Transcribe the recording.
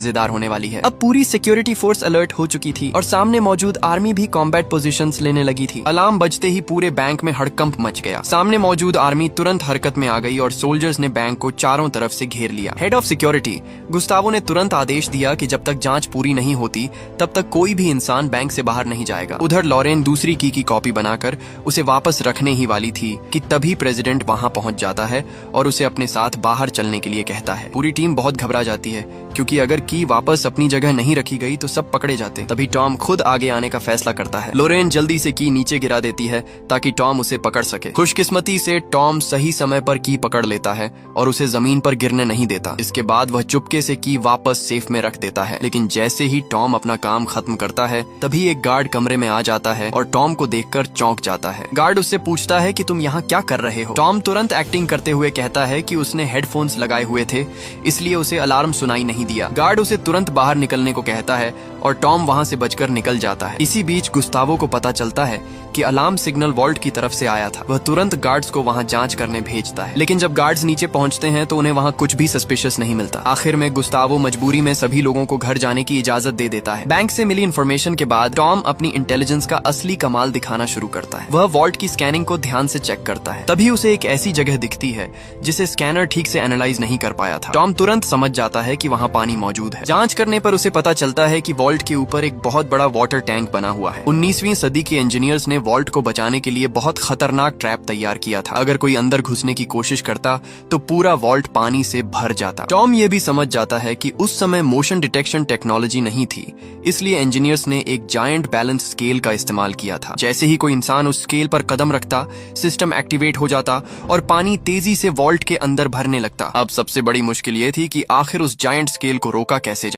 मजेदार होने वाली है। अब पूरी सिक्योरिटी फोर्स अलर्ट हो चुकी थी और सामने मौजूद आर्मी भी कॉम्बैट पोजीशंस लेने लगी थी। अलार्म बजते ही पूरे बैंक में हड़कंप मच गया। सामने मौजूद आर्मी तुरंत हरकत में आ गई और सोल्जर्स ने बैंक को चारों तरफ से घेर लिया। हेड ऑफ सिक्योरिटी गुस्तावो ने तुरंत आदेश दिया कि जब तक जांच पूरी नहीं होती तब तक कोई भी इंसान बैंक से बाहर नहीं जाएगा। उधर लॉरेन दूसरी की कॉपी बनाकर उसे वापस रखने ही वाली थी कि तभी प्रेसिडेंट वहां पहुंच जाता है और उसे अपने साथ बाहर चलने के लिए कहता है। पूरी टीम बहुत घबरा जाती है क्योंकि अगर की वापस अपनी जगह नहीं रखी गई तो सब पकड़े जाते। तभी टॉम खुद आगे आने का फैसला करता है। लोरेन जल्दी से की नीचे गिरा देती है ताकि टॉम उसे पकड़ सके। खुशकिस्मती से टॉम सही समय पर की पकड़ लेता है और उसे जमीन पर गिरने नहीं देता। इसके बाद वह चुपके से की वापस सेफ में रख देता है। लेकिन जैसे ही टॉम अपना काम खत्म करता है तभी एक गार्ड कमरे में आ जाता है और टॉम को देखकर चौंक जाता है। गार्ड उससे पूछता है कि तुम यहाँ क्या कर रहे हो। टॉम तुरंत एक्टिंग करते हुए कहता है कि उसने हेडफोन्स लगाए हुए थे इसलिए उसे अलार्म सुनाई नहीं दिया। गार्ड उसे तुरंत बाहर निकलने को कहता है और टॉम वहां से बचकर निकल जाता है। इसी बीच गुस्तावो को पता चलता है कि अलार्म सिग्नल वॉल्ट की तरफ से आया था। वह तुरंत गार्ड्स को वहां जांच करने भेजता है। लेकिन जब गार्ड्स नीचे पहुंचते हैं तो उन्हें वहां कुछ भी सस्पिशियस नहीं मिलता। आखिर में गुस्तावो मजबूरी में सभी लोगों को घर जाने की इजाजत दे देता है। बैंक से मिली इन्फॉर्मेशन के बाद टॉम अपनी इंटेलिजेंस का असली कमाल दिखाना शुरू करता है। वह वॉल्ट की स्कैनिंग को ध्यान से चेक करता है। तभी उसे एक ऐसी जगह दिखती है जिसे स्कैनर ठीक से एनालाइज नहीं कर पाया था। टॉम तुरंत समझ जाता है कि वहां पानी मौजूद है। जांच करने पर उसे पता चलता है कि वॉल्ट के ऊपर एक बहुत बड़ा वाटर टैंक बना हुआ है। 19वीं सदी के इंजीनियर्स ने वॉल्ट को बचाने के लिए बहुत खतरनाक ट्रैप तैयार किया था। अगर कोई अंदर घुसने की कोशिश करता तो पूरा वॉल्ट पानी से भर जाता। टॉम ये भी समझ जाता है कि उस समय मोशन डिटेक्शन टेक्नोलॉजी नहीं थी, इसलिए इंजीनियर्स ने एक जायंट बैलेंस स्केल का इस्तेमाल किया था। जैसे ही कोई इंसान उस स्केल पर कदम रखता सिस्टम एक्टिवेट हो जाता और पानी तेजी से वॉल्ट के अंदर भरने लगता। अब सबसे बड़ी मुश्किल ये थी कि आखिर उस जायंट स्केल को रोका कैसे जाए।